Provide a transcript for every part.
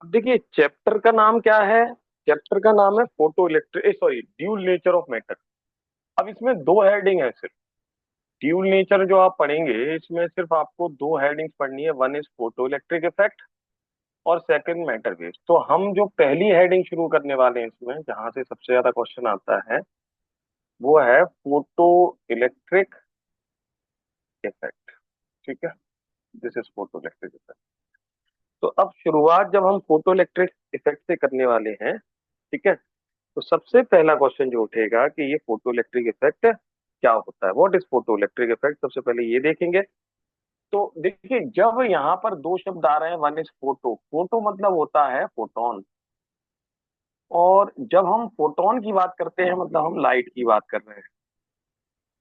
अब देखिए चैप्टर का नाम क्या है। चैप्टर का नाम है photo electric sorry dual nature of matter. अब इसमें दो हेडिंग है सिर्फ। ड्यूल नेचर जो आप पढ़ेंगे इसमें सिर्फ आपको दो हेडिंग्स पढ़नी है। One is photo electric effect और सेकंड मैटर वेव्स। तो हम जो पहली हेडिंग शुरू करने वाले हैं इसमें जहां से सबसे ज्यादा क्वेश्चन आता है वो है फोटो इलेक्ट्रिक इफेक्ट। ठीक है, this is photo electric effect. तो अब शुरुआत जब हम फोटो इलेक्ट्रिक इफेक्ट से करने वाले हैं, ठीक है, तो सबसे पहला क्वेश्चन जो उठेगा कि ये फोटो इलेक्ट्रिक इफेक्ट क्या होता है, what is photo electric effect. सबसे पहले ये देखेंगे। तो देखिए जब यहाँ पर दो शब्द आ रहे हैं, वन इज फोटो, फोटो मतलब होता है फोटोन। और जब हम फोटोन की बात करते हैं मतलब हम लाइट की बात कर रहे हैं।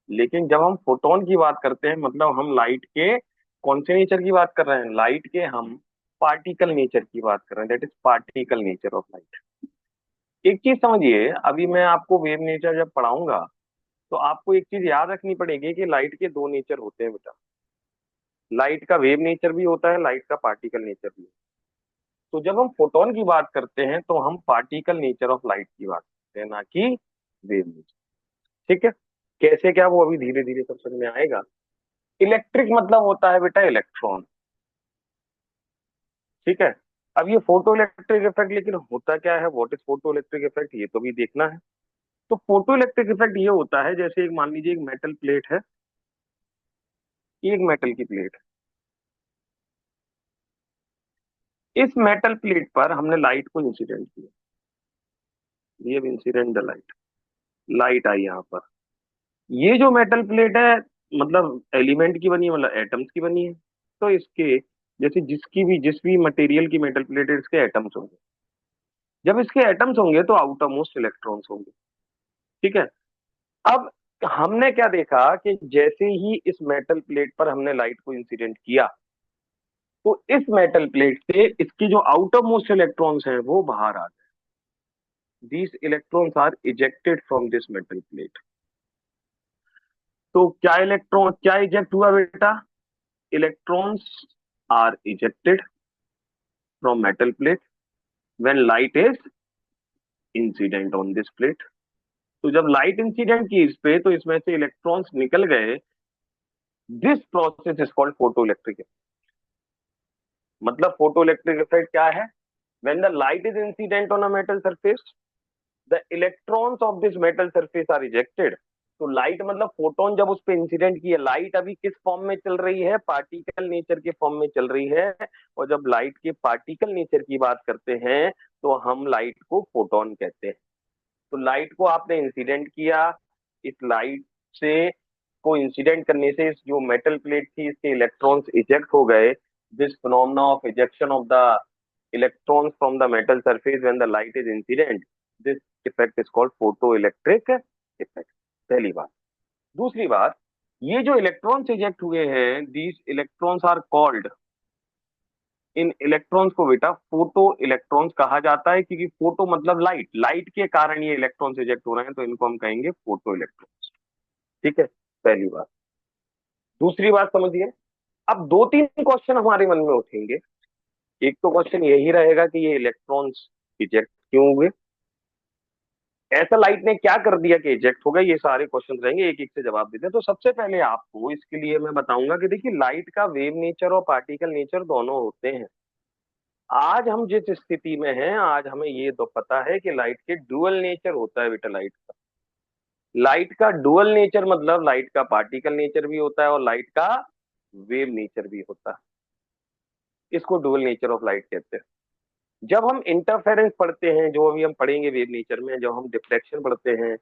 लेकिन जब हम फोटोन की बात करते हैं मतलब हम लाइट के कौन से नेचर की बात कर रहे हैं, लाइट के हम पार्टिकल नेचर की बात कर रहे हैं, that is particle nature of light. एक चीज समझिए, अभी मैं आपको वेव नेचर जब पढ़ाऊंगा तो आपको एक चीज याद रखनी पड़ेगी कि लाइट के दो नेचर होते हैं बेटा। लाइट का वेव नेचर भी होता है, लाइट का पार्टिकल नेचर भी। तो जब हम फोटोन की बात करते हैं तो हम पार्टिकल नेचर ऑफ लाइट की बात करते हैं, ना कि वेव नेचर। ठीक है, कैसे क्या वो अभी धीरे धीरे सब समझ में आएगा। इलेक्ट्रिक मतलब होता है बेटा इलेक्ट्रॉन। ठीक है, अब ये फोटो इलेक्ट्रिक इफेक्ट लेकिन होता क्या है, what is photo electric effect, ये तो भी देखना है। तो फोटो इलेक्ट्रिक इफेक्ट ये होता है जैसे एक मान लीजिए एक मेटल प्लेट है, ये एक मेटल की प्लेट है। इस मेटल प्लेट पर हमने लाइट को इंसिडेंट किया, ये इंसिडेंट लाइट, लाइट आई यहाँ पर। ये जो मेटल प्लेट है मतलब एलिमेंट की बनी है, मतलब एटम्स की बनी है। तो इसके जैसे जिस भी मटेरियल की मेटल प्लेट है इसके एटम्स होंगे। जब इसके एटम्स होंगे तो आउटर मोस्ट इलेक्ट्रॉन्स होंगे। ठीक है, अब हमने क्या देखा कि जैसे ही इस मेटल प्लेट पर हमने लाइट को इंसिडेंट किया तो इस मेटल प्लेट से इसकी जो आउटर मोस्ट इलेक्ट्रॉन्स हैं वो बाहर आ गए। These electrons are ejected from this metal plate. तो क्या इलेक्ट्रॉन क्या इजेक्ट हुआ बेटा, electrons are ejected from metal plate when light is incident on this plate. तो जब लाइट इंसिडेंट की इस पे तो इसमें से इलेक्ट्रॉन्स निकल गए। This process is called photoelectric. मतलब फोटो इलेक्ट्रिक इफेक्ट क्या है, when the light is incident on a metal surface the electrons of this metal surface are ejected. तो लाइट मतलब फोटोन जब उस पर इंसिडेंट की है, लाइट अभी किस फॉर्म में चल रही है, पार्टिकल नेचर के फॉर्म में चल रही है। और जब लाइट के पार्टिकल नेचर की बात करते हैं तो हम लाइट को फोटोन कहते हैं। तो लाइट को आपने इंसिडेंट किया, इस लाइट से को इंसिडेंट करने से इस जो मेटल प्लेट थी इसके इलेक्ट्रॉन्स इजेक्ट हो गए। This phenomena of ejection of the electrons from the metal surface when the light is incident, this effect is called photoelectric effect। पहली बात। दूसरी बात, ये जो इलेक्ट्रॉन्स इजेक्ट हुए हैं दीज इलेक्ट्रॉन्स आर कॉल्ड, इन इलेक्ट्रॉन्स को बेटा फोटो इलेक्ट्रॉन्स कहा जाता है क्योंकि फोटो मतलब लाइट, लाइट के कारण ये इलेक्ट्रॉन्स इजेक्ट हो रहे हैं तो इनको हम कहेंगे फोटो इलेक्ट्रॉन्स। ठीक है, पहली बात। दूसरी बात समझिए, अब दो तीन क्वेश्चन हमारे मन में उठेंगे। एक तो क्वेश्चन यही रहेगा कि ये इलेक्ट्रॉन्स इजेक्ट क्यों हुए, ऐसा लाइट ने क्या कर दिया कि इजेक्ट हो गए, ये सारे क्वेश्चन रहेंगे, एक एक से जवाब देते हैं। तो सबसे पहले आपको इसके लिए मैं बताऊंगा कि देखिए लाइट का वेव नेचर और पार्टिकल नेचर दोनों होते हैं। आज हम जिस स्थिति में हैं आज हमें ये तो पता है कि लाइट के डुअल नेचर होता है बेटा। लाइट का डुअल नेचर मतलब लाइट का पार्टिकल नेचर भी होता है और लाइट का वेव नेचर भी होता है। इसको डुअल नेचर ऑफ लाइट कहते हैं। जब हम इंटरफेरेंस पढ़ते हैं, जो अभी हम पढ़ेंगे वेव नेचर में, जब हम डिफ्लेक्शन पढ़ते हैं,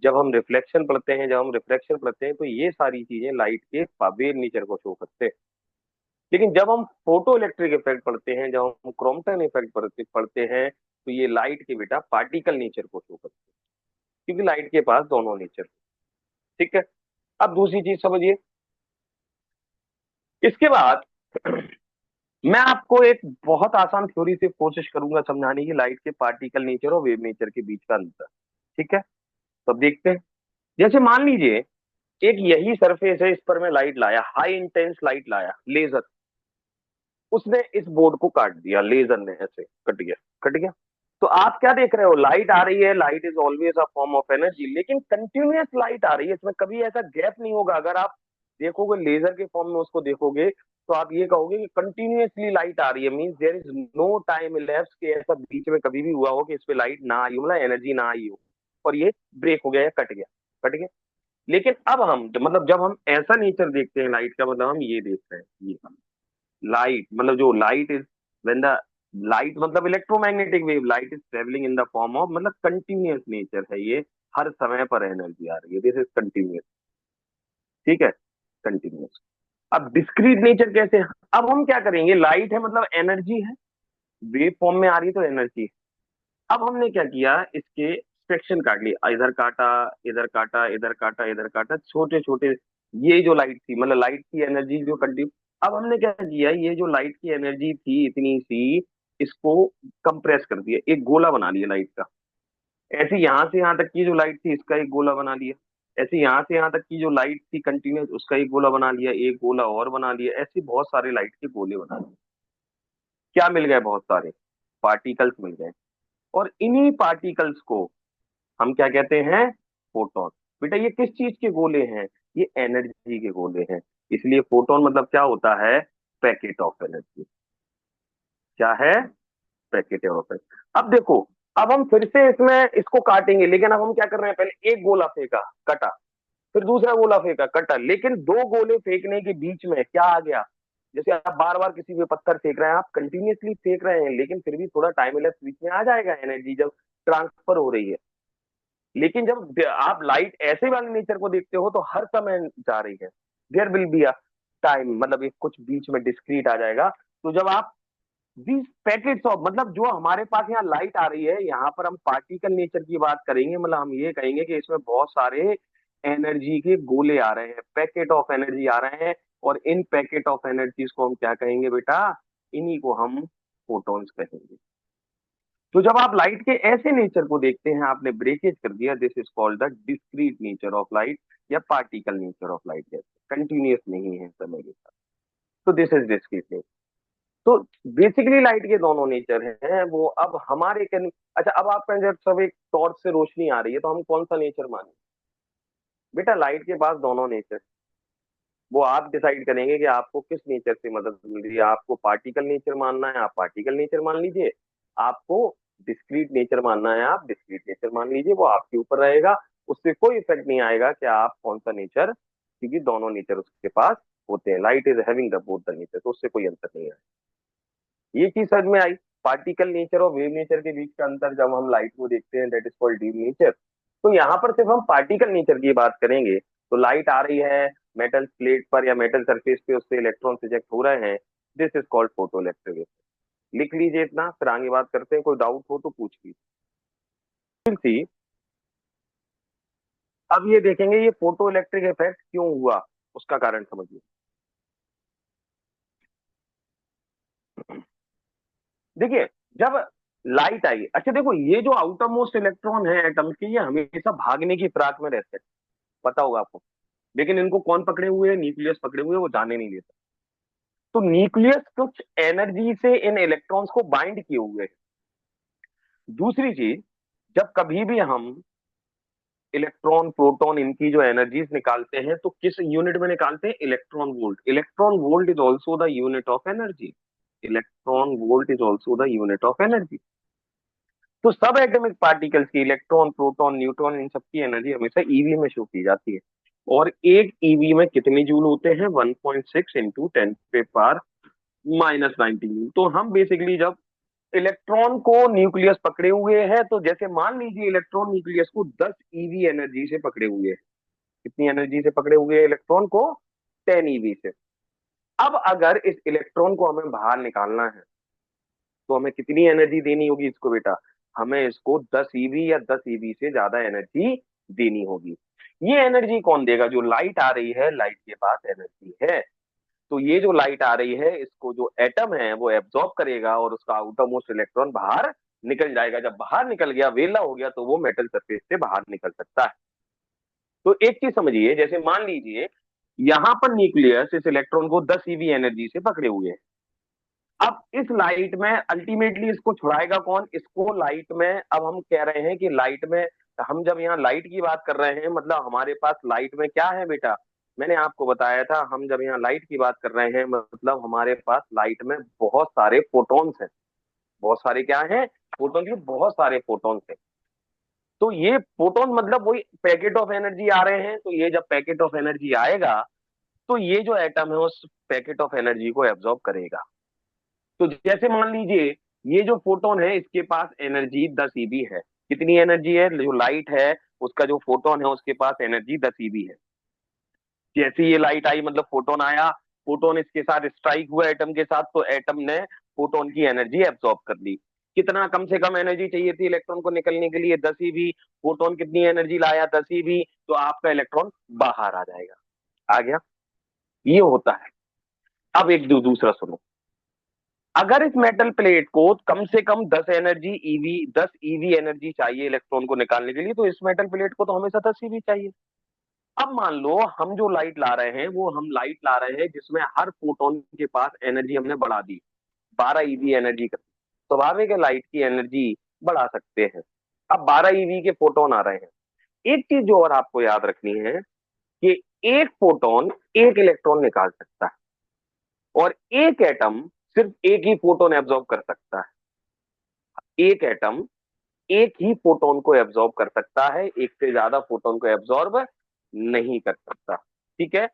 जब हम रिफ्लेक्शन पढ़ते हैं, जब हम रिफ्लेक्शन पढ़ते हैं, तो ये सारी चीजें लाइट के वेव नेचर को शो करते हैं। लेकिन जब हम फोटो इलेक्ट्रिक इफेक्ट पढ़ते हैं, जब हम क्रोम्पटन इफेक्ट पढ़ते हैं, तो ये लाइट के बेटा पार्टिकल नेचर को शो करते हैं क्योंकि लाइट के पास दोनों नेचर। ठीक है, अब दूसरी चीज समझिए। इसके बाद मैं आपको एक बहुत आसान थ्योरी से कोशिश करूंगा समझाने की लाइट के पार्टिकल नेचर और वेव नेचर के बीच का अंतर। ठीक है, तो अब देखते हैं। जैसे मान लीजिए एक यही सरफेस है, इस पर मैं लाइट लाया, हाई इंटेंस लाइट लाया, लेजर। उसने इस बोर्ड को काट दिया, लेजर ने ऐसे कट गया, कट गया। तो आप क्या देख रहे हो, लाइट आ रही है, light is always a form of energy, लेकिन कंटिन्यूअस लाइट आ रही है, इसमें कभी ऐसा गैप नहीं होगा। अगर आप देखोगे लेजर के फॉर्म में उसको देखोगे, तो आप ये कहोगे कि कंटिन्यूअसली लाइट आ रही है, means there is no time elapse कि ऐसा बीच में कभी भी हुआ हो कि इस पे लाइट ना आई हो, मतलब एनर्जी ना आई हो और ये ब्रेक हो गया या कट गया, कट गया। लेकिन अब हम मतलब जब हम ऐसा नेचर देखते हैं लाइट का, मतलब हम ये देख रहे हैं, ये लाइट मतलब जो light is when the light मतलब electromagnetic wave, light is travelling in the form of, मतलब कंटिन्यूअस नेचर है ये, हर समय पर एनर्जी आ रही है, दिस इज कंटिन्यूअस। ठीक है, कंटिन्यूअस। अब डिस्क्रीट नेचर कैसे है? अब हम क्या करेंगे, लाइट है मतलब एनर्जी है, वेव फॉर्म में आ रही है तो एनर्जी है। अब हमने क्या किया, इसके सेक्शन काट लिए, इधर काटा, इधर काटा, इधर काटा, इधर काटा, छोटे छोटे। ये जो लाइट थी मतलब लाइट की एनर्जी जो कंटिन्यू, अब हमने क्या किया, ये जो लाइट की एनर्जी थी इतनी सी, इसको कंप्रेस कर दिया, एक गोला बना लिया लाइट का। ऐसे यहां से यहां तक की जो लाइट थी इसका एक गोला बना लिया, ऐसे यहां से यहां तक की जो लाइट थी कंटिन्यूस उसका एक गोला बना लिया, एक गोला और बना लिया, ऐसे बहुत सारे लाइट के गोले बना लिए। क्या मिल गए, बहुत सारे पार्टिकल्स मिल गए। और इन्हीं पार्टिकल्स को हम क्या कहते हैं, फोटॉन। बेटा ये किस चीज के गोले हैं, ये एनर्जी के गोले हैं। इसलिए फोटोन मतलब क्या होता है, पैकेट ऑफ एनर्जी। क्या है, पैकेट ऑफ एनर्जी। अब देखो, अब हम फिर से इसमें इसको काटेंगे, लेकिन अब हम क्या कर रहे हैं, पहले एक गोला फेंका, कटा, फिर दूसरा गोला फेंका, कटा, लेकिन दो गोले फेंकने के बीच में क्या आ गया, जैसे आप बार बार किसी भी पत्थर फेंक रहे हैं, आप कंटिन्यूअसली फेंक रहे हैं, लेकिन फिर भी थोड़ा टाइम लैप्स बीच में आ जाएगा, एनर्जी जब ट्रांसफर हो रही है। लेकिन जब आप लाइट ऐसे वाले नेचर को देखते हो तो हर समय जा रही है, there will be a time, मतलब एक कुछ बीच में डिस्क्रीट आ जाएगा। तो जब आप दीज पैकेट्स ऑफ, मतलब जो हमारे पास यहाँ लाइट आ रही है, यहाँ पर हम पार्टिकल नेचर की बात करेंगे, मतलब हम ये कहेंगे कि इसमें बहुत सारे एनर्जी के गोले आ रहे हैं, पैकेट ऑफ एनर्जी आ रहे हैं। और इन पैकेट ऑफ एनर्जीज को हम क्या कहेंगे बेटा, इन्हीं को हम फोटॉन्स कहेंगे। तो जब आप लाइट के ऐसे नेचर को देखते हैं, आपने ब्रेकेज कर दिया, this is called the discrete nature of light या पार्टिकल नेचर ऑफ लाइट, जैसे कंटिन्यूअस नहीं है समय के साथ, तो दिस इज डिस्क्रीट नेचर। तो बेसिकली लाइट के दोनों नेचर हैं वो। अब हमारे अच्छा, अब आपका जब सब एक टॉर्च से रोशनी आ रही है तो हम कौन सा नेचर माने, बेटा लाइट के पास दोनों नेचर, वो आप डिसाइड करेंगे कि आपको किस नेचर से मदद मिल रही है। आपको पार्टिकल नेचर मानना है, आप पार्टिकल नेचर मान लीजिए। आपको डिस्क्रीट नेचर मानना है, आप डिस्क्रीट नेचर मान लीजिए, वो आपके ऊपर रहेगा। उससे कोई इफेक्ट नहीं आएगा कि आप कौन सा नेचर, क्योंकि दोनों नेचर उसके पास होते हैं, light is having the both the nature, तो उससे कोई अंतर नहीं आएगा। ये चीज समझ में आई, पार्टिकल नेचर और वेव नेचर के बीच का अंतर जब हम लाइट को देखते हैं, that is called deep nature. तो यहाँ पर सिर्फ हम पार्टिकल नेचर की बात करेंगे। तो लाइट आ रही है मेटल प्लेट पर या मेटल सरफेस पे, उससे इलेक्ट्रॉन इजेक्ट हो रहे हैं, this is called photo electric. लिख लीजिए इतना, फिर आगे बात करते हैं, कोई डाउट हो तो पूछ लीजिए। अब ये देखेंगे ये फोटो इलेक्ट्रिक इफेक्ट क्यों हुआ, उसका कारण समझिए। देखिए, जब लाइट आई, अच्छा देखो, ये जो आउटर मोस्ट इलेक्ट्रॉन है एटम के, ये हमेशा भागने की फिराक में रहते हैं, पता होगा आपको। लेकिन इनको कौन पकड़े हुए है, न्यूक्लियस पकड़े हुए है, वो जाने नहीं देता। तो न्यूक्लियस कुछ एनर्जी से इन इलेक्ट्रॉन्स को बाइंड किए हुए है। दूसरी चीज, जब कभी भी हम इलेक्ट्रॉन प्रोटॉन इनकी जो एनर्जीज निकालते हैं तो किस यूनिट में निकालते हैं, electron volt. Electron volt is also the unit of energy. Electron volt is also the unit of energy. तो सब एटॉमिक पार्टिकल्स की, इलेक्ट्रॉन प्रोटॉन न्यूट्रॉन, इन सबकी एनर्जी हमेशा ईवी में शो की जाती है। और एक ईवी में कितने जूल होते हैं, 1.6 इंटू 10⁻⁻⁹ जूल। तो हम बेसिकली जब इलेक्ट्रॉन को न्यूक्लियस पकड़े हुए हैं, तो जैसे मान लीजिए इलेक्ट्रॉन न्यूक्लियस को 10 ईवी एनर्जी से पकड़े हुए हैं। कितनी एनर्जी से पकड़े हुए हैं इलेक्ट्रॉन को, 10 ईवी से। अब अगर इस इलेक्ट्रॉन को हमें बाहर निकालना है तो हमें कितनी एनर्जी देनी होगी इसको बेटा, हमें इसको 10 ईवी या 10 ईवी से ज्यादा एनर्जी देनी होगी। ये एनर्जी कौन देगा, जो लाइट आ रही है, लाइट के पास एनर्जी है। तो ये जो लाइट आ रही है इसको जो एटम है वो एब्जॉर्ब करेगा और उसका आउटर मोस्ट इलेक्ट्रॉन बाहर निकल जाएगा। जब बाहर निकल गया, वेला हो गया, तो वो मेटल सरफेस से बाहर निकल सकता है। तो एक चीज समझिए, जैसे मान लीजिए यहां पर न्यूक्लियस इस इलेक्ट्रॉन को 10 ईवी एनर्जी से पकड़े हुए है, अब इस लाइट में अल्टीमेटली इसको छुड़ाएगा कौन? इसको लाइट में, अब हम कह रहे हैं कि लाइट में, हम जब यहाँ लाइट की बात कर रहे हैं मतलब हमारे पास लाइट में क्या है बेटा? मैंने आपको बताया था, हम जब यहाँ लाइट की बात कर रहे हैं मतलब हमारे पास लाइट में बहुत सारे फोटॉन्स हैं। बहुत सारे क्या हैं? फोटॉन के बहुत सारे फोटॉन्स हैं। तो ये फोटोन मतलब वही पैकेट ऑफ एनर्जी आ रहे हैं, तो ये जब पैकेट ऑफ एनर्जी आएगा तो ये जो एटम है उस पैकेट ऑफ एनर्जी को एब्जॉर्ब करेगा। तो जैसे मान लीजिए ये जो फोटोन है इसके पास एनर्जी 10 ईबी है। कितनी एनर्जी है? जो लाइट है उसका जो फोटोन है उसके पास एनर्जी 10 ईबी है। जैसे ये लाइट आई मतलब फोटोन आया, फोटोन इसके साथ स्ट्राइक हुआ एटम के साथ, तो एटम ने फोटोन की एनर्जी एब्जॉर्ब कर ली। कितना कम से कम एनर्जी चाहिए थी इलेक्ट्रॉन को निकलने के लिए? 10 ईबी। फोटोन कितनी एनर्जी लाया? 10 ईबी। तो आपका इलेक्ट्रॉन बाहर आ जाएगा। आ गया? ये होता है। अब एक दूसरा सुनो। अगर इस मेटल प्लेट को कम से कम 10 ईवी एनर्जी चाहिए इलेक्ट्रॉन को निकालने के लिए, तो इस मेटल प्लेट को तो हमेशा 10 ईवी चाहिए। अब मान लो हम जो लाइट ला रहे हैं वो हम लाइट ला रहे हैं जिसमें हर फोटोन के पास एनर्जी हमने बढ़ा दी, 12 ईवी एनर्जी कर। स्वाभाविक है लाइट की एनर्जी बढ़ा सकते हैं। अब 12 ईवी के फोटोन आ रहे हैं। एक चीज जो और आपको याद रखनी है कि एक फोटोन एक इलेक्ट्रॉन निकाल सकता है और एक एटम सिर्फ एक ही फोटोन एब्जॉर्ब कर सकता है। एक एटम एक ही फोटोन को एब्जॉर्ब कर सकता है, एक से ज्यादा फोटोन को एब्जॉर्ब नहीं कर सकता। ठीक है?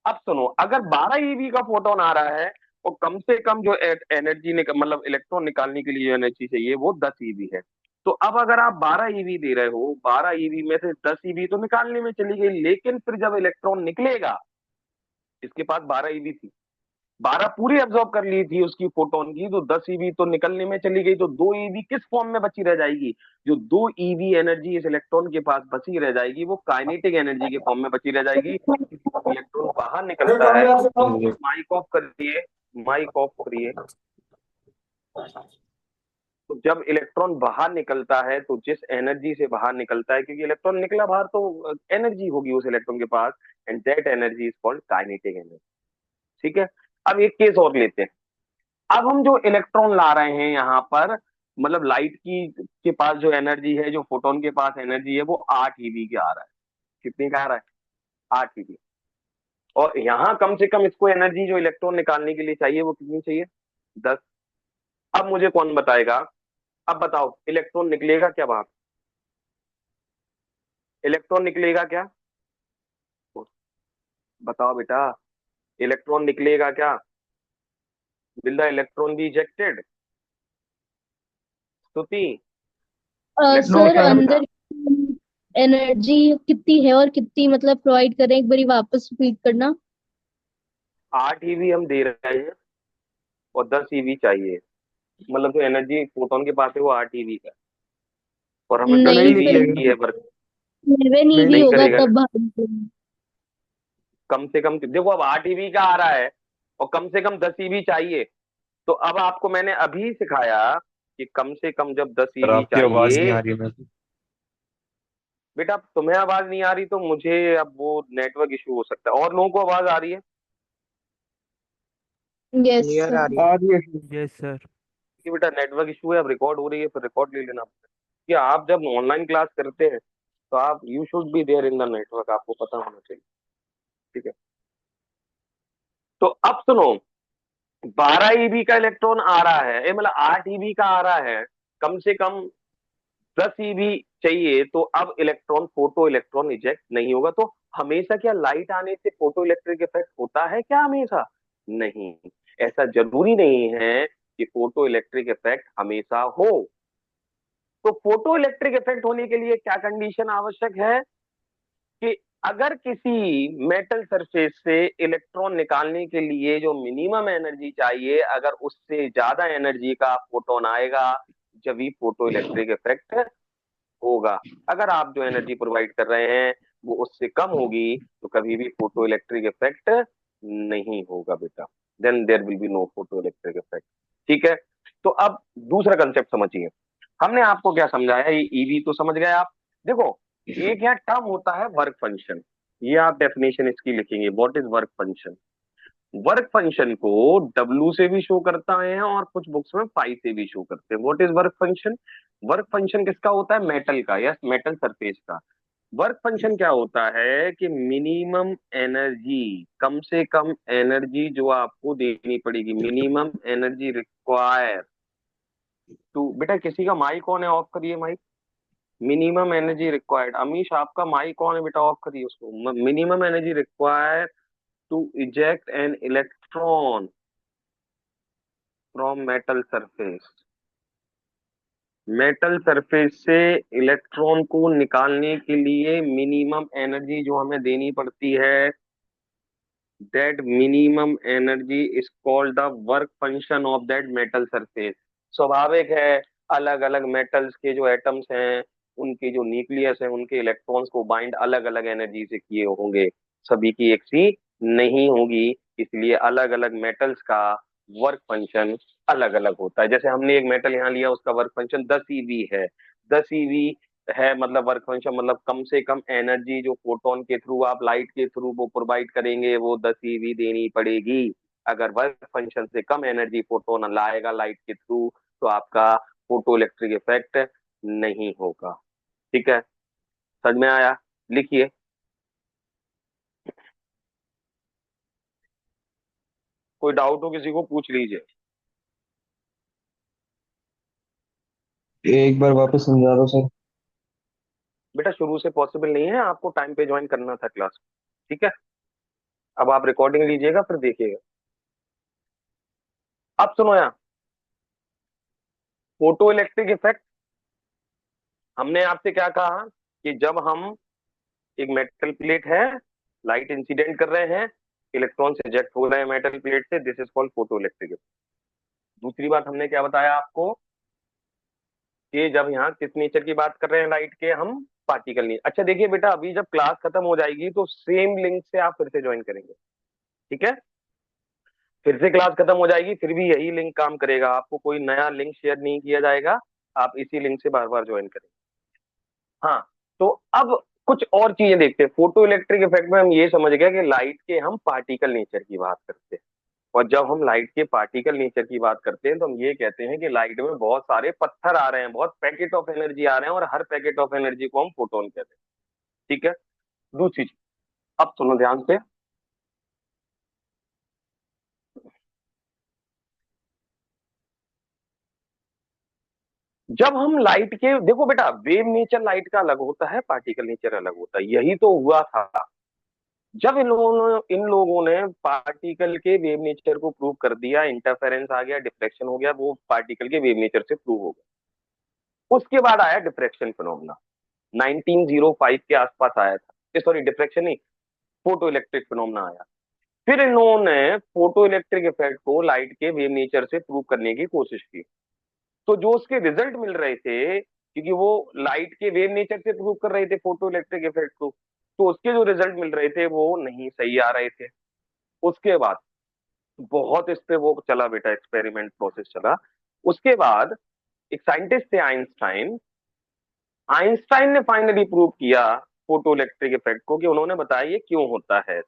अब सुनो, अगर 12 ईवी का फोटोन आ रहा है और कम से कम जो एनर्जी मतलब इलेक्ट्रॉन निकालने के लिए जो एनर्जी चाहिए वो 10 ईवी है। तो अब अगर आप 12 ईवी दे रहे हो, 12 ईवी में से 10 ईवी तो निकालने में चली गई, लेकिन फिर जब इलेक्ट्रॉन निकलेगा, इसके पास 12 ईवी थी, 12 पूरी एब्जॉर्ब कर ली थी उसकी फोटोन की, तो 10 ईवी तो निकलने में चली गई, तो 2 ईवी किस फॉर्म में बची रह जाएगी? जो 2 ईवी एनर्जी इस इलेक्ट्रॉन के पास बची रह जाएगी वो काइनेटिक एनर्जी के फॉर्म में बची रह जाएगी। इलेक्ट्रॉन बाहर निकलता है। माइक ऑफ करिए, माइक ऑफ करिए। तो जब इलेक्ट्रॉन बाहर निकलता है तो जिस एनर्जी से बाहर निकलता है, क्योंकि इलेक्ट्रॉन निकला बाहर तो एनर्जी होगी उस इलेक्ट्रॉन के पास, and that energy is called kinetic energy. ठीक है? अब एक केस और लेते हैं। अब हम जो इलेक्ट्रॉन ला रहे हैं यहाँ पर, मतलब लाइट की के पास जो एनर्जी है, जो फोटोन के पास एनर्जी है वो 8 ईवी का आ रहा है। कितने का आ रहा है? 8 ईवी। और यहाँ कम से कम इसको एनर्जी जो इलेक्ट्रॉन निकालने के लिए चाहिए वो कितनी चाहिए? 10। अब मुझे कौन बताएगा? अब बताओ इलेक्ट्रॉन निकलेगा क्या बाहर? इलेक्ट्रॉन निकलेगा क्या? बताओ बेटा, इलेक्ट्रॉन निकलेगा क्या? Will the electron be ejected? Stuti, no electron sir, निकलेगा बेटा? अंदर एनर्जी कितनी है और कितनी मतलब प्रोवाइड करें, एक बारी वापस रिपीट करना। 8 ईवी हम दे रहे हैं और 10 ईवी चाहिए, मतलब जो एनर्जी फोटोन के पास है वो 8 ईवी का है, और हमें तो दस नहीं नहीं, ईवी फिर निकलेगा। चाहिए वर्क। 11 ईवी नहीं होगा करेगा ना? तब बाहर निकलेगा। कम से कम देखो, अब 8 ईवी का आ रहा है और कम से कम 10 ईवी चाहिए। तो अब आपको मैंने अभी सिखाया कि कम से कम जब दस सर ईवी आपकी आवाज नहीं चाहिए। आ रही है मेरे को। बेटा तुम्हें आवाज नहीं आ रही तो मुझे अब वो नेटवर्क इशू हो सकता है, और लोगों को आवाज आ रही है? यस क्लियर आ सर। रही है। आ रही है। Yes sir. कि बेटा नेटवर्क इशू है, अब रिकॉर्ड हो रही है, फिर रिकॉर्ड ले लेना। कि आप जब ऑनलाइन क्लास करते हैं तो आप you should be there in the network, आपको पता होना चाहिए। ठीक है? तो अब सुनो, 12 ईवी का इलेक्ट्रॉन आ रहा है, मतलब 8 ईवी का आ रहा है, कम से कम 10 ईवी चाहिए, तो अब इलेक्ट्रॉन फोटो इलेक्ट्रॉन इजेक्ट नहीं होगा। तो हमेशा क्या लाइट आने से फोटो इलेक्ट्रिक इफेक्ट होता है क्या? हमेशा नहीं। ऐसा जरूरी नहीं है कि फोटो इलेक्ट्रिक इफेक्ट हमेशा हो। तो फोटो इलेक्ट्रिक इफेक्ट होने के लिए क्या कंडीशन आवश्यक है? कि अगर किसी मेटल सरफेस से इलेक्ट्रॉन निकालने के लिए जो मिनिमम एनर्जी चाहिए, अगर उससे ज्यादा एनर्जी का फोटोन आएगा, जब भी फोटो इलेक्ट्रिक इफेक्ट होगा। अगर आप जो एनर्जी प्रोवाइड कर रहे हैं वो उससे कम होगी तो कभी भी फोटो इलेक्ट्रिक इफेक्ट नहीं होगा बेटा। Then there will be no photoelectric effect. ठीक है? तो अब दूसरा कंसेप्ट समझिए। हमने आपको क्या समझाया, ये ईवी तो समझ गए आप। देखो, एक यहाँ टर्म होता है वर्क फंक्शन। ये आप डेफिनेशन इसकी लिखेंगे, what is work function. Work function को W से भी शो करता है और कुछ बुक्स में फाई से भी शो करते हैं। What is work function? Work function किसका होता है? मेटल का, यस, मेटल सरफेस का। वर्क फंक्शन क्या होता है कि मिनिमम एनर्जी, कम से कम एनर्जी जो आपको देनी पड़ेगी, मिनिमम एनर्जी रिक्वायर टू, बेटा किसी का माइक ऑन है, ऑफ करिए mic. Minimum energy required, Amish आपका माइक ऑन है बेटा, ऑफ करिए उसको। Minimum energy required to eject an electron from metal surface. Metal surface से इलेक्ट्रॉन को निकालने के लिए मिनिमम एनर्जी जो हमें देनी पड़ती है, that minimum energy is called the work function of that metal surface. स्वाभाविक है, अलग अलग मेटल्स के जो एटम्स हैं, उनके जो न्यूक्लियस है, उनके इलेक्ट्रॉन्स को बाइंड अलग अलग एनर्जी से किए होंगे, सभी की एक सी नहीं होगी। इसलिए अलग अलग मेटल्स का वर्क फंक्शन अलग अलग होता है। जैसे हमने एक मेटल यहाँ लिया, उसका वर्क फंक्शन 10 eV है। 10 eV है मतलब वर्क फंक्शन, मतलब कम से कम एनर्जी जो फोटोन के थ्रू, आप लाइट के थ्रू वो प्रोवाइड करेंगे, वो 10 eV देनी पड़ेगी। अगर वर्क फंक्शन से कम एनर्जी फोटोन लाएगा लाइट के थ्रू, तो आपका फोटो इलेक्ट्रिक इफेक्ट नहीं होगा। ठीक है, समझ में आया? लिखिए। कोई डाउट हो किसी को पूछ लीजिए। एक बार वापस समझा दो सर। बेटा शुरू से पॉसिबल नहीं है, आपको टाइम पे ज्वाइन करना था क्लास। ठीक है, अब आप रिकॉर्डिंग लीजिएगा फिर देखिएगा। अब सुनो यहाँ, फोटो इलेक्ट्रिक इफेक्ट, हमने आपसे क्या कहा कि जब हम, एक मेटल प्लेट है, लाइट इंसिडेंट कर रहे हैं, इलेक्ट्रॉन इजेक्ट हो रहे हैं मेटल प्लेट से, this is called photoelectric effect. दूसरी बात हमने क्या बताया आपको कि जब यहाँ किस नेचर की बात कर रहे हैं लाइट के हम, पार्टिकल नहीं। अच्छा देखिए बेटा, अभी जब क्लास खत्म हो जाएगी तो सेम लिंक से आप फिर से ज्वाइन करेंगे। ठीक है, फिर से क्लास खत्म हो जाएगी, फिर भी यही लिंक काम करेगा, आपको कोई नया लिंक शेयर नहीं किया जाएगा, आप इसी लिंक से बार बार ज्वाइन करेंगे। हाँ, तो अब कुछ और चीजें देखते हैं। फोटो इलेक्ट्रिक इफेक्ट में हम ये समझ गए कि लाइट के हम पार्टिकल नेचर की बात करते हैं। और जब हम लाइट के पार्टिकल नेचर की बात करते हैं तो हम ये कहते हैं कि लाइट में बहुत सारे पत्थर आ रहे हैं, बहुत पैकेट ऑफ एनर्जी आ रहे हैं, और हर पैकेट ऑफ एनर्जी को हम फोटोन कहते हैं। ठीक है, दूसरी चीज, अब सुनो ध्यान से। जब हम लाइट के, देखो बेटा, वेव नेचर लाइट का अलग होता है, पार्टिकल नेचर अलग होता है, यही तो हुआ था जब इन लोगों ने पार्टिकल के वेव नेचर को प्रूव कर दिया, इंटरफेरेंस आ गया, डिफ्लेक्शन हो गया, वो पार्टिकल के वेव नेचर से प्रूव हो गया। उसके बाद आया डिफ्रैक्शन फिनोमेना, 1905 के आसपास आया था, सॉरी डिफ्रैक्शन नहीं, फोटो इलेक्ट्रिक फिनोमेना आया। फिर इन लोगों ने फोटो इलेक्ट्रिक इफेक्ट को लाइट के वेव नेचर से प्रूव करने की कोशिश की। तो जो उसके रिजल्ट मिल रहे थे, क्योंकि वो लाइट के वेव नेचर से प्रूव कर रहे थे फोटो इलेक्ट्रिक इफेक्ट को, तो उसके जो रिजल्ट मिल रहे थे वो नहीं सही आ रहे थे। उसके बाद बहुत इस पे वो चला बेटा, एक्सपेरिमेंट प्रोसेस चला। उसके बाद एक साइंटिस्ट थे आइंस्टाइन, आइंस्टाइन ने फाइनली प्रूव किया फोटो इलेक्ट्रिक इफेक्ट को, कि उन्होंने बताया ये क्यों होता है।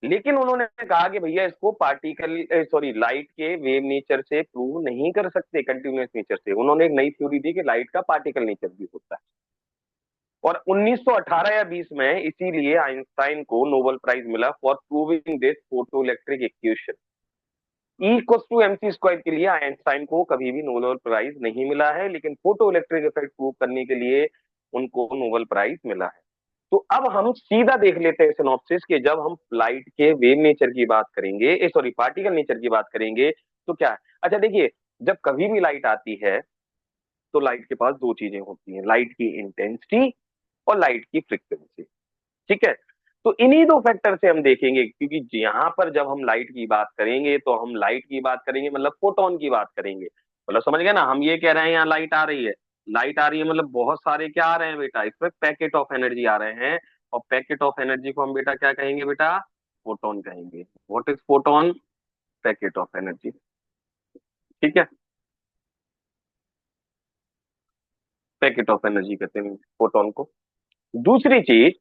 लेकिन उन्होंने कहा कि भैया इसको पार्टिकल, सॉरी, लाइट के वेव नेचर से प्रूव नहीं कर सकते, कंटिन्यूअस नेचर से। उन्होंने एक नई थ्योरी दी कि लाइट का पार्टिकल नेचर भी होता है। और 1918 या 20 में इसीलिए आइंस्टाइन को नोबेल प्राइज मिला for proving this photoelectric equation. E equals to M C square के लिए आइंस्टाइन को कभी भी नोबेल प्राइज नहीं मिला है, लेकिन फोटो इलेक्ट्रिक इफेक्ट प्रूव करने के लिए उनको नोबेल प्राइज मिला है। तो अब हम सीधा देख लेते हैं सिनॉप्सिस के, जब हम लाइट के वेव नेचर की बात करेंगे, सॉरी पार्टिकल नेचर की बात करेंगे, तो क्या है। अच्छा देखिए, जब कभी भी लाइट आती है तो लाइट के पास दो चीजें होती हैं, लाइट की इंटेंसिटी और लाइट की फ्रीक्वेंसी। ठीक है, तो इन्हीं दो फैक्टर से हम देखेंगे, क्योंकि यहाँ पर जब हम लाइट की बात करेंगे तो हम लाइट की बात करेंगे मतलब फोटोन की बात करेंगे। मतलब समझ गए ना, हम ये कह रहे हैं यहाँ लाइट आ रही है, लाइट आ रही है मतलब बहुत सारे क्या आ रहे हैं बेटा, इसमें पैकेट ऑफ एनर्जी आ रहे हैं। और पैकेट ऑफ एनर्जी को हम बेटा क्या कहेंगे बेटा, फोटोन कहेंगे। What is photon? Packet of energy. ठीक है, पैकेट ऑफ एनर्जी कहते हैं फोटोन को। दूसरी चीज,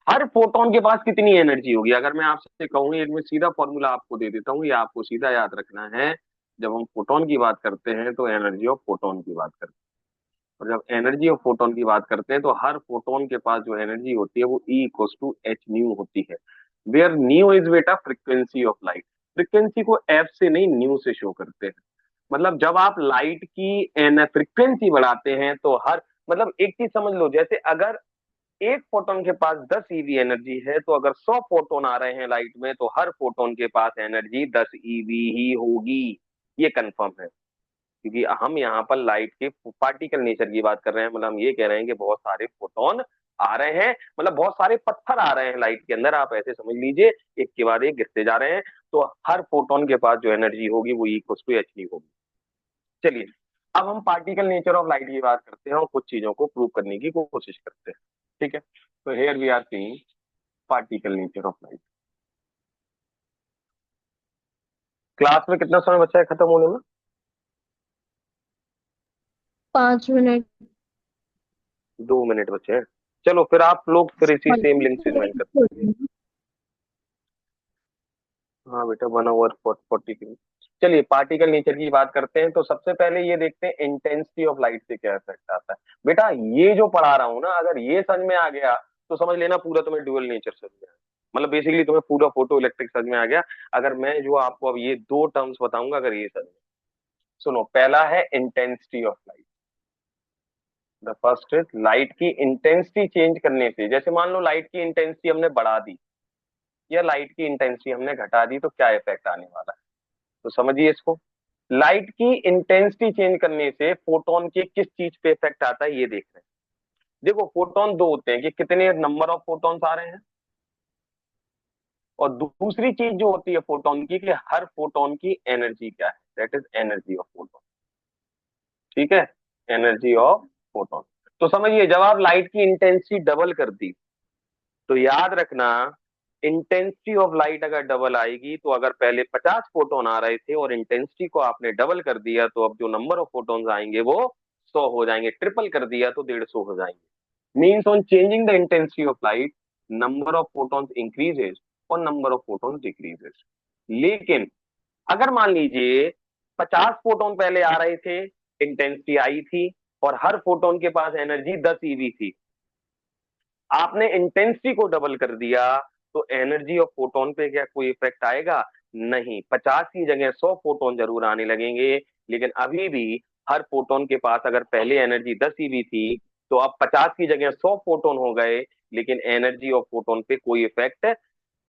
हर फोटोन के पास कितनी एनर्जी होगी, अगर मैं आपसे कहूँ, एक मैं सीधा फॉर्मूला आपको दे देता हूँ, ये आपको सीधा याद रखना है। जब हम फोटोन की बात करते हैं तो एनर्जी ऑफ फोटोन की बात करते हैं, और जब एनर्जी ऑफ फोटोन की बात करते हैं तो हर फोटोन के पास जो एनर्जी होती है वो E equals to H nu होती है। वेयर न्यू इज बेटा फ्रीक्वेंसी ऑफ लाइट। फ्रीक्वेंसी को एफ से नहीं न्यू से शो करते हैं। मतलब जब आप लाइट की एन फ्रीक्वेंसी बढ़ाते हैं तो हर, मतलब एक चीज समझ लो, जैसे अगर एक फोटोन के पास 10 ईवी एनर्जी है, तो अगर 100 फोटोन आ रहे हैं लाइट में, तो हर फोटोन के पास एनर्जी 10 ईवी ही होगी। ये कंफर्म है, क्योंकि हम यहाँ पर लाइट के पार्टिकल नेचर की बात कर रहे हैं। मतलब हम ये कह रहे हैं कि बहुत सारे फोटोन आ रहे हैं, मतलब बहुत सारे पत्थर आ रहे हैं लाइट के अंदर, आप ऐसे समझ लीजिए, एक के बाद एक गिरते जा रहे हैं। तो हर फोटोन के पास जो एनर्जी होगी वो इक्वल टू एच नी होगी। चलिए, अब हम पार्टिकल नेचर ऑफ लाइट की बात करते हैं और कुछ चीजों को प्रूव करने की कोशिश करते हैं। ठीक है, तो here we are seeing particle nature of light. Class में कितना समय बचा है खत्म होने में? 5 मिनट। 2 मिनट बचे हैं। चलो फिर आप लोग फिर इसी सेम लिंक से ज्वाइन कर लीजिए। हाँ बेटा, 1 ओवर 40 की। चलिए पार्टिकल नेचर की बात करते हैं, तो सबसे पहले ये देखते हैं इंटेंसिटी ऑफ लाइट से क्या इफेक्ट आता है। बेटा ये जो पढ़ा रहा हूँ ना, अगर ये समझ में आ गया तो समझ लेना पूरा तुम्हें ड्यूअल नेचर समझ में आ गया। मतलब बेसिकली तुम्हें पूरा फोटो इलेक्ट्रिक समझ में आ गया। अगर मैं जो आपको अब ये दो टर्म्स बताऊंगा, अगर ये समझ में, सुनो, पहला है intensity of light. The first is light की इंटेंसिटी चेंज करने से, जैसे मान लो लाइट की इंटेंसिटी हमने बढ़ा दी या लाइट की इंटेंसिटी हमने घटा दी, तो क्या इफेक्ट आने वाला है। तो समझिए इसको, लाइट की इंटेंसिटी चेंज करने से फोटोन के किस चीज पे इफेक्ट आता है ये देख रहे हैं। देखो फोटोन दो होते हैं कि कितने नंबर ऑफ फोटोन्स आ रहे हैं, और दूसरी चीज जो होती है फोटोन की, कि हर फोटोन की एनर्जी क्या है, that is energy of photon. ठीक है, एनर्जी ऑफ फोटोन। तो समझिए, जब आप लाइट की इंटेंसिटी डबल कर दी, तो याद रखना, इंटेंसिटी ऑफ लाइट अगर डबल आएगी, तो अगर पहले 50 फोटोन आ रहे थे और इंटेंसिटी को आपने डबल कर दिया, तो अब जो नंबर ऑफ फोटोन्स आएंगे वो 100 हो जाएंगे। ट्रिपल कर दिया तो 150 हो जाएंगे। Means on changing the intensity of light, number of photons increases और नंबर ऑफ फोटोन्स डिक्रीजेस। लेकिन अगर मान लीजिए 50 फोटोन पहले आ रहे थे, इंटेंसिटी आई थी, और हर फोटोन के पास एनर्जी 10 ईवी थी, आपने इंटेंसिटी को डबल कर दिया, तो एनर्जी ऑफ फोटोन पे क्या कोई इफेक्ट आएगा? नहीं। 50 की जगह 100 फोटोन जरूर आने लगेंगे, लेकिन अभी भी हर फोटोन के पास अगर पहले एनर्जी 10 ईवी थी, तो अब 50 की जगह 100 फोटोन हो गए, लेकिन एनर्जी ऑफ फोटोन पे कोई इफेक्ट